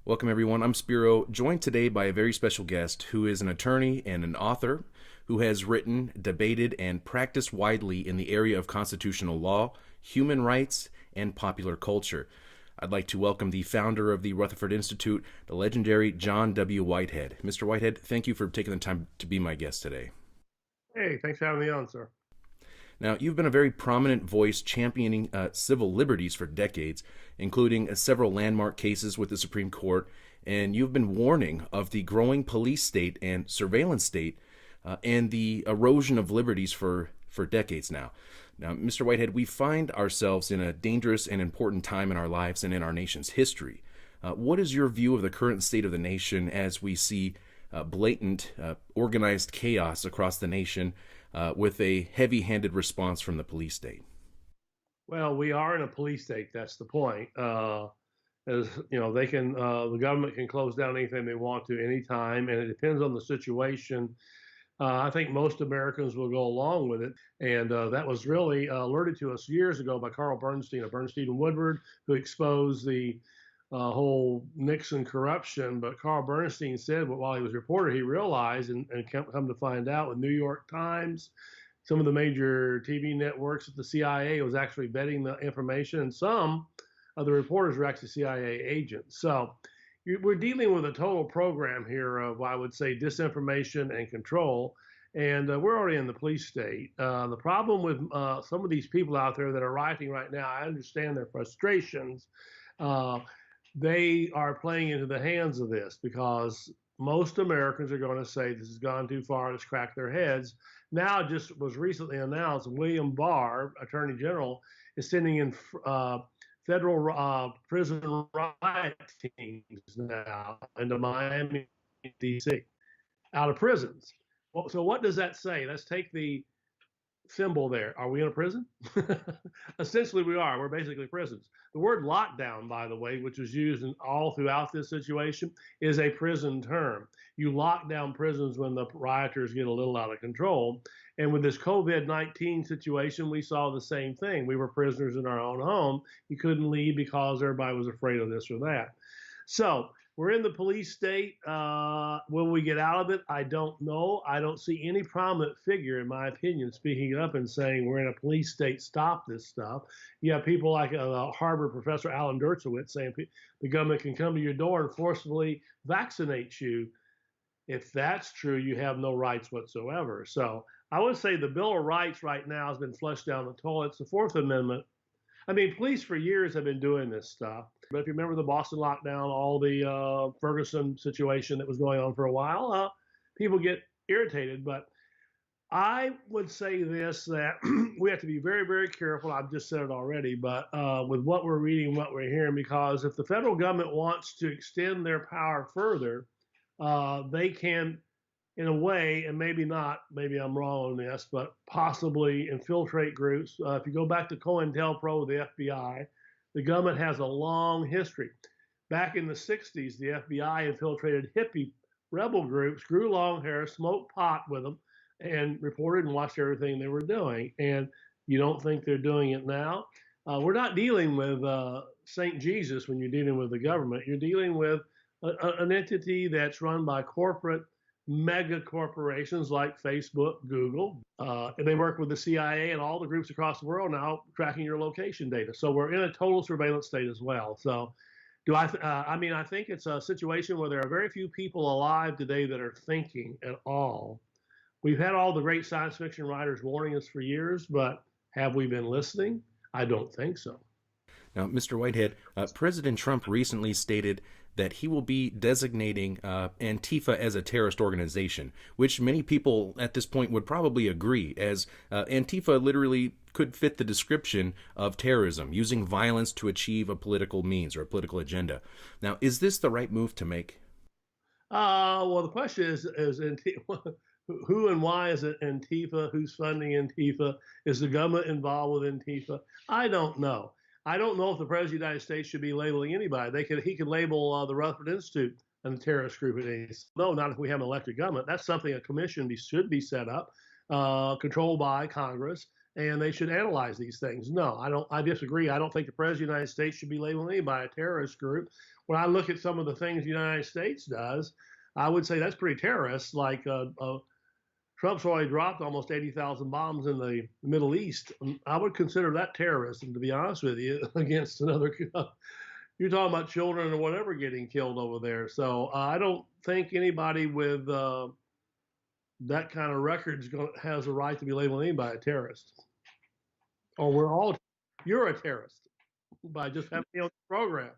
Welcome, everyone. I'm Spiro, joined today by a very special guest who is an attorney and an author who has written, debated, and practiced widely in the area of constitutional law, human rights, and popular culture. I'd like to welcome the founder of the Rutherford Institute, the legendary John W. Whitehead. Mr. Whitehead, thank you for taking the time to be my guest today. Hey, thanks for having me on, sir. Now, you've been a very prominent voice championing civil liberties for decades, including several landmark cases with the Supreme Court, and you've been warning of the growing police state and surveillance state and the erosion of liberties for decades now. Now, Mr. Whitehead, we find ourselves in a dangerous and important time in our lives and in our nation's history. What is your view of the current state of the nation as we see blatant, organized chaos across the nation with a heavy-handed response from the police state? Well, we are in a police state. That's the point. As you know, the government can close down anything they want to anytime, and it depends on the situation. I think most Americans will go along with it, and that was really alerted to us years ago by Carl Bernstein of Bernstein and Woodward, who exposed the whole Nixon corruption. But Carl Bernstein said, well, while he was a reporter, he realized and come to find out with New York Times, some of the major TV networks at the CIA was actually vetting the information, and some of the reporters were actually CIA agents. So we're dealing with a total program here of, I would say, disinformation and control. And we're already in the police state. The problem with some of these people out there that are rioting right now, I understand their frustrations. They are playing into the hands of this because most Americans are going to say this has gone too far, let's crack their heads. Now, it just was recently announced, William Barr, Attorney General, is sending in federal prison riot teams now into Miami, D.C., out of prisons. Well, so what does that say? Let's take the symbol there. Are we in a prison? Essentially, we are. We're basically prisons. The word lockdown, by the way, which is used all throughout this situation, is a prison term. You lock down prisons when the rioters get a little out of control. And with this COVID-19 situation, we saw the same thing. We were prisoners in our own home. You couldn't leave because everybody was afraid of this or that. So we're in the police state. Will we get out of it? I don't know. I don't see any prominent figure, in my opinion, speaking up and saying we're in a police state, stop this stuff. You have people like Harvard professor Alan Dershowitz saying the government can come to your door and forcibly vaccinate you. If that's true, you have no rights whatsoever. So I would say the Bill of Rights right now has been flushed down the toilet. It's the Fourth Amendment. I mean, police for years have been doing this stuff. But if you remember the Boston lockdown, all the Ferguson situation that was going on for a while, people get irritated. But I would say this, that we have to be very, very careful. I've just said it already, but with what we're reading, what we're hearing, because if the federal government wants to extend their power further, they can, in a way, and maybe not, maybe I'm wrong on this, but possibly infiltrate groups. If you go back to COINTELPRO, the FBI, the government has a long history. Back in the 60s, the FBI infiltrated hippie rebel groups, grew long hair, smoked pot with them, and reported and watched everything they were doing. And you don't think they're doing it now? We're not dealing with St. Jesus when you're dealing with the government. You're dealing with an entity that's run by corporate mega corporations like Facebook, Google, and they work with the CIA and all the groups across the world now tracking your location data. So we're in a total surveillance state as well. So I think it's a situation where there are very few people alive today that are thinking at all. We've had all the great science fiction writers warning us for years, but have we been listening? I don't think so. Now, Mr. Whitehead, President Trump recently stated that he will be designating Antifa as a terrorist organization, which many people at this point would probably agree, as Antifa literally could fit the description of terrorism, using violence to achieve a political means or a political agenda. Now, is this the right move to make? Well, the question is Antifa, who and why is it Antifa? Who's funding Antifa? Is the government involved with Antifa? I don't know. I don't know if the President of the United States should be labeling anybody. He could label the Rutherford Institute a terrorist group. No, not if we have an elected government. That's something a commission should be set up, controlled by Congress, and they should analyze these things. No, I don't. I disagree. I don't think the president of the United States should be labeling anybody a terrorist group. When I look at some of the things the United States does, I would say that's pretty terrorist. Like Trump's already dropped almost 80,000 bombs in the Middle East. I would consider that terrorism, to be honest with you, against another. You're talking about children or whatever getting killed over there. So I don't think anybody with that kind of record has a right to be labeled anybody a terrorist. Or you're a terrorist by just having me on the program.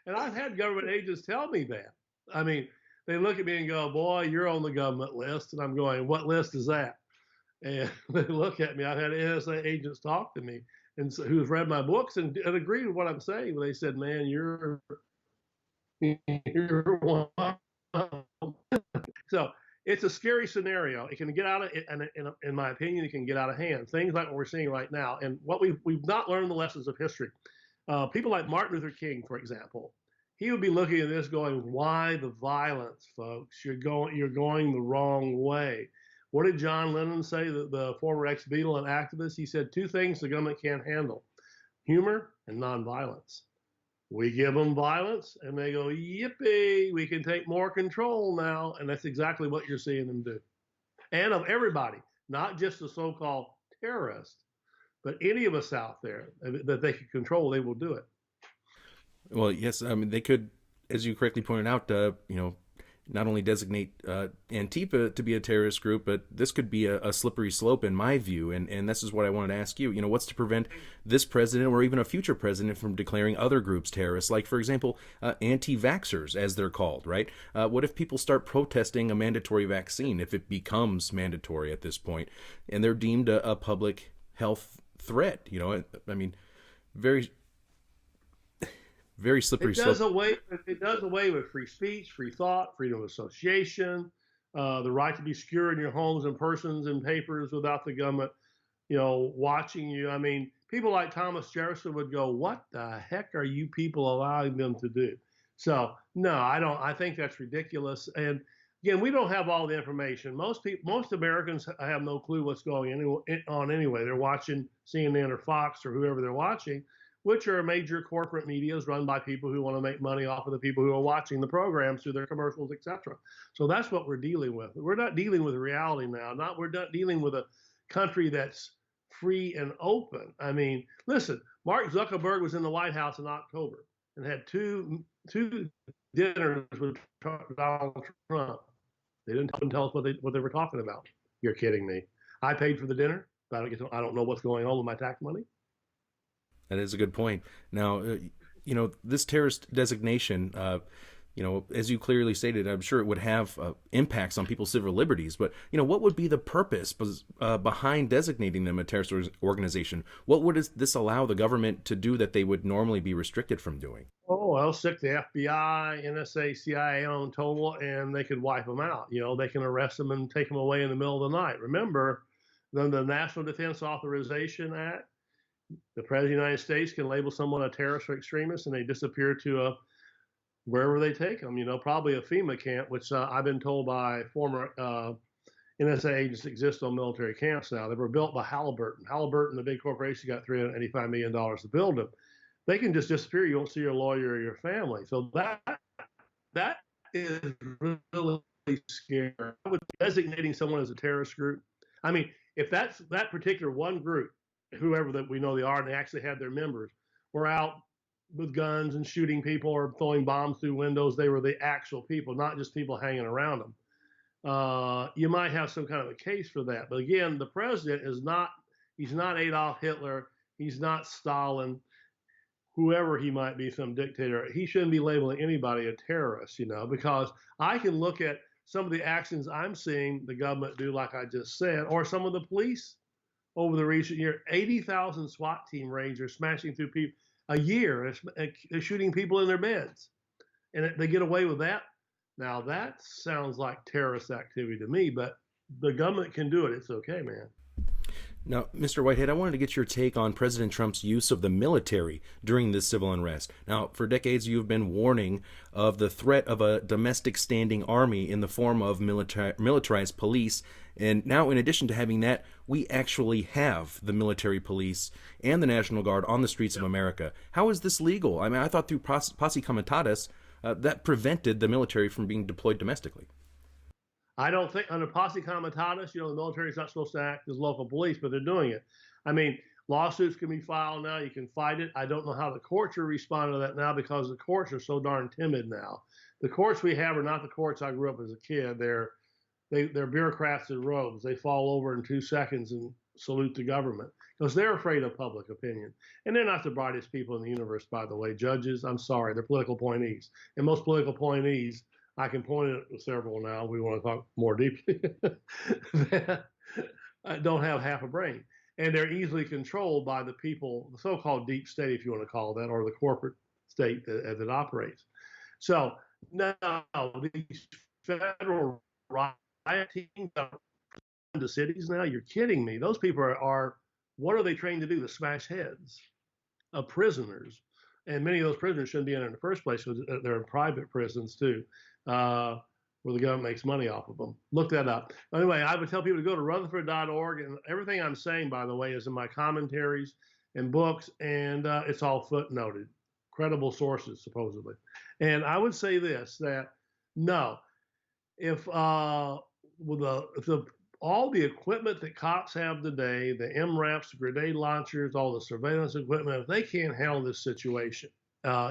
And I've had government agents tell me that. I mean, they look at me and go, boy, you're on the government list. And I'm going, what list is that? And they look at me. I've had NSA agents talk to me and who've read my books and agreed with what I'm saying. But they said, man, you're one. So it's a scary scenario. It can get out of, in my opinion, it can get out of hand. Things like what we're seeing right now, and what we've not learned the lessons of history. People like Martin Luther King, for example, he would be looking at this going, why the violence, folks? You're going the wrong way. What did John Lennon say, the former ex-Beatle and activist? He said 2 things the government can't handle: humor and nonviolence. We give them violence and they go, yippee, we can take more control now. And that's exactly what you're seeing them do. And of everybody, not just the so-called terrorists, but any of us out there that they can control, they will do it. Well, yes, I mean, they could, as you correctly pointed out, not only designate Antifa to be a terrorist group, but this could be a slippery slope in my view. And this is what I wanted to ask you. What's to prevent this president or even a future president from declaring other groups terrorists? Like, for example, anti-vaxxers, as they're called, right? What if people start protesting a mandatory vaccine, if it becomes mandatory at this point, and they're deemed a public health threat? I mean, very slippery slope. It does away with free speech, free thought, freedom of association, the right to be secure in your homes and persons and papers without the government, watching you. I mean, people like Thomas Jefferson would go, what the heck are you people allowing them to do? So no, I don't. I think that's ridiculous. And again, we don't have all the information. Most Americans have no clue what's going on anyway. They're watching CNN or Fox or whoever they're watching, which are major corporate medias run by people who want to make money off of the people who are watching the programs through their commercials, etc. So that's what we're dealing with. We're not dealing with reality now. We're not dealing with a country that's free and open. I mean, listen, Mark Zuckerberg was in the White House in October and had two dinners with Donald Trump. They didn't tell us what they were talking about. You're kidding me. I paid for the dinner, but I don't know what's going on with my tax money. That is a good point. Now, this terrorist designation, as you clearly stated, I'm sure it would have impacts on people's civil liberties. But, what would be the purpose behind designating them a terrorist organization? What would this allow the government to do that they would normally be restricted from doing? Oh, well, stick the FBI, NSA, CIA on total, and they could wipe them out. They can arrest them and take them away in the middle of the night. Remember, the National Defense Authorization Act, the President of the United States can label someone a terrorist or extremist, and they disappear to wherever they take them. Probably a FEMA camp, which I've been told by former NSA agents exist on military camps now. They were built by Halliburton. Halliburton, the big corporation, got $385 million to build them. They can just disappear. You won't see your lawyer or your family. So that is really scary. I would be designating someone as a terrorist group. I mean, if that's that particular one group, whoever that we know they are, and they actually had their members, were out with guns and shooting people or throwing bombs through windows. They were the actual people, not just people hanging around them. You might have some kind of a case for that. But again, the president he's not Adolf Hitler. He's not Stalin, whoever he might be, some dictator. He shouldn't be labeling anybody a terrorist, because I can look at some of the actions I'm seeing the government do, like I just said, or some of the police over the recent year. 80,000 SWAT team raids are smashing through people a year. They're shooting people in their beds, and they get away with that. Now that sounds like terrorist activity to me, but the government can do it. It's okay, man. Now, Mr. Whitehead, I wanted to get your take on President Trump's use of the military during this civil unrest. Now, for decades, you've been warning of the threat of a domestic standing army in the form of militarized police. And now, in addition to having that, we actually have the military police and the National Guard on the streets of America. How is this legal? I mean, I thought through posse comitatus, that prevented the military from being deployed domestically. I don't think under posse comitatus, the military is not supposed to act as local police, but they're doing it. I mean, lawsuits can be filed now. You can fight it. I don't know how the courts are responding to that now because the courts are so darn timid now. The courts we have are not the courts I grew up as a kid. They're bureaucrats in robes. They fall over in 2 seconds and salute the government because they're afraid of public opinion. And they're not the brightest people in the universe, by the way. Judges, I'm sorry, they're political appointees. And most political appointees, I can point at several now, we want to talk more deeply, that don't have half a brain. And they're easily controlled by the people, the so-called deep state, if you want to call it that, or the corporate state as it operates. So now these federal riot teams into cities now, you're kidding me. Those people are, what are they trained to do? To smash heads of prisoners. And many of those prisoners shouldn't be in there in the first place because they're in private prisons too, where the government makes money off of them. Look that up. Anyway, I would tell people to go to Rutherford.org, and everything I'm saying, by the way, is in my commentaries and books, and it's all footnoted, credible sources, supposedly. And I would say this, that no, if all the equipment that cops have today, the MRAPs, the grenade launchers, all the surveillance equipment, if they can't handle this situation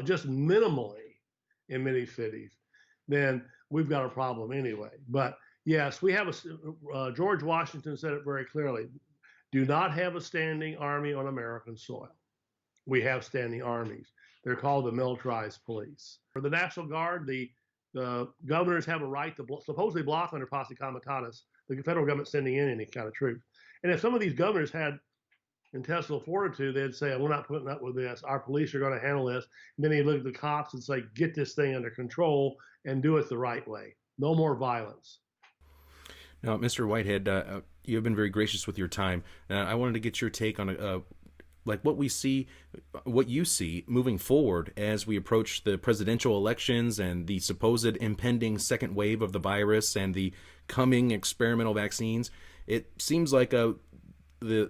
just minimally in many cities, then we've got a problem anyway. But yes, we have George Washington said it very clearly, do not have a standing army on American soil. We have standing armies. They're called the militarized police. For the National Guard, the governors have a right to supposedly block under posse comitatus the federal government sending in any kind of troops. And if some of these governors had intestinal fortitude, they'd say, we're not putting up with this. Our police are going to handle this. And then they'd look at the cops and say, get this thing under control and do it the right way. No more violence. Now, Mr. Whitehead, you have been very gracious with your time. I wanted to get your take on what you see moving forward as we approach the presidential elections and the supposed impending second wave of the virus and the coming experimental vaccines. It seems like the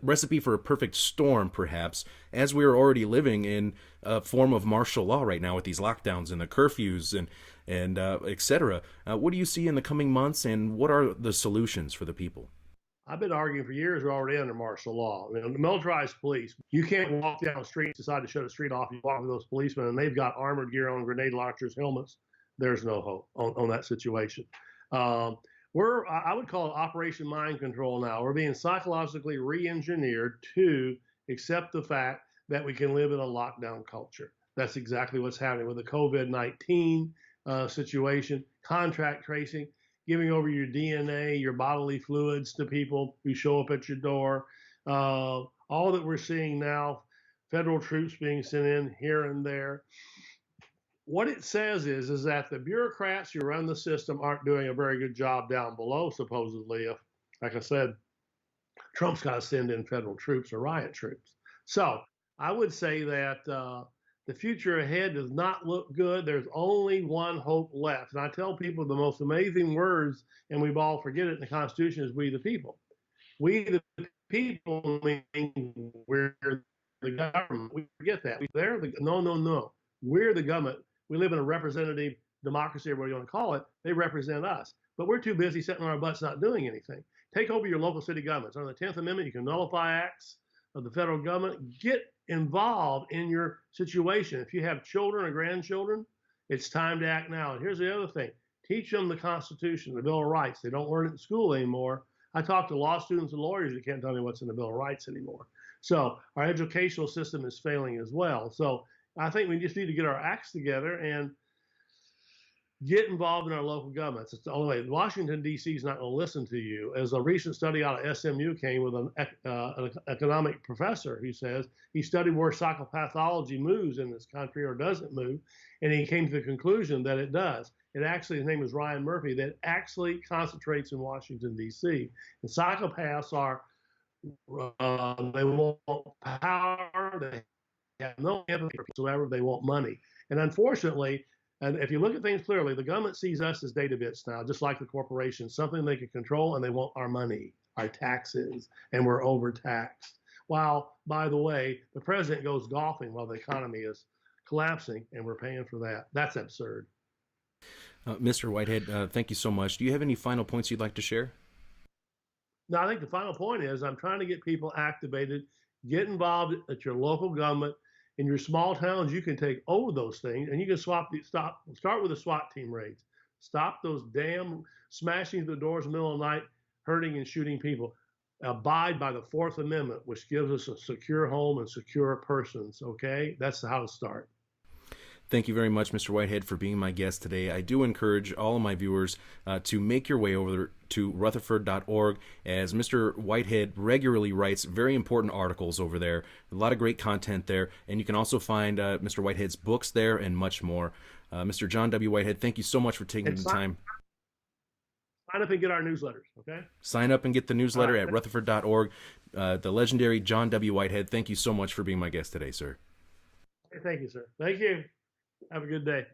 recipe for a perfect storm, perhaps, as we are already living in a form of martial law right now with these lockdowns and the curfews and et cetera. What do you see in the coming months, and what are the solutions for the people? I've been arguing for years we're already under martial law. The militarized police, you can't walk down the street, decide to shut a street off, you walk with those policemen, and they've got armored gear on, grenade launchers, helmets. There's no hope on that situation. I would call it Operation Mind Control now. We're being psychologically re-engineered to accept the fact that we can live in a lockdown culture. That's exactly what's happening with the COVID-19 situation, contact tracing, giving over your DNA, your bodily fluids to people who show up at your door. All that we're seeing now, federal troops being sent in here and there. What it says is that the bureaucrats who run the system aren't doing a very good job down below, supposedly. If, like I said, Trump's got to send in federal troops or riot troops. So I would say that the future ahead does not look good. There's only one hope left. And I tell people the most amazing words, and we all forget it in the Constitution, is we the people. We the people mean we're the government. We forget that. No. We're the government. We live in a representative democracy, or what you want to call it. They represent us. But we're too busy sitting on our butts not doing anything. Take over your local city governments. Under the 10th Amendment, you can nullify acts of the federal government. Get involved in your situation. If you have children or grandchildren, it's time to act now. And here's the other thing. Teach them the Constitution, the Bill of Rights. They don't learn it in school anymore. I talk to law students and lawyers that can't tell me what's in the Bill of Rights anymore. So our educational system is failing as well. So I think we just need to get our acts together and get involved in our local governments. It's the only way. Washington, D.C. is not going to listen to you. As a recent study out of SMU came with an economic professor who says he studied where psychopathology moves in this country or doesn't move, and he came to the conclusion that it does. It actually, his name is Ryan Murphy, that actually concentrates in Washington, D.C. And psychopaths are They want power. They have no empathy whatsoever. They want money. And unfortunately, and if you look at things clearly, the government sees us as data bits now, just like the corporations, something they can control, and they want our money, our taxes, and we're overtaxed. While, by the way, the president goes golfing while the economy is collapsing, and we're paying for that. That's absurd. Mr. Whitehead, thank you so much. Do you have any final points you'd like to share? Now, I think the final point is I'm trying to get people activated, get involved at your local government. In your small towns, you can take over those things, and you can start with the SWAT team raids. Stop those damn smashing the doors in the middle of the night, hurting and shooting people. Abide by the Fourth Amendment, which gives us a secure home and secure persons. Okay, that's how to start. Thank you very much, Mr. Whitehead, for being my guest today. I do encourage all of my viewers to make your way over to rutherford.org, as Mr. Whitehead regularly writes very important articles over there. A lot of great content there, and you can also find Mr. Whitehead's books there and much more. Mr. John W. Whitehead, thank you so much for taking the time. Sign up and get our newsletters, okay? Sign up and get the newsletter at rutherford.org. The legendary John W. Whitehead, thank you so much for being my guest today, sir. Thank you, sir. Thank you. Have a good day.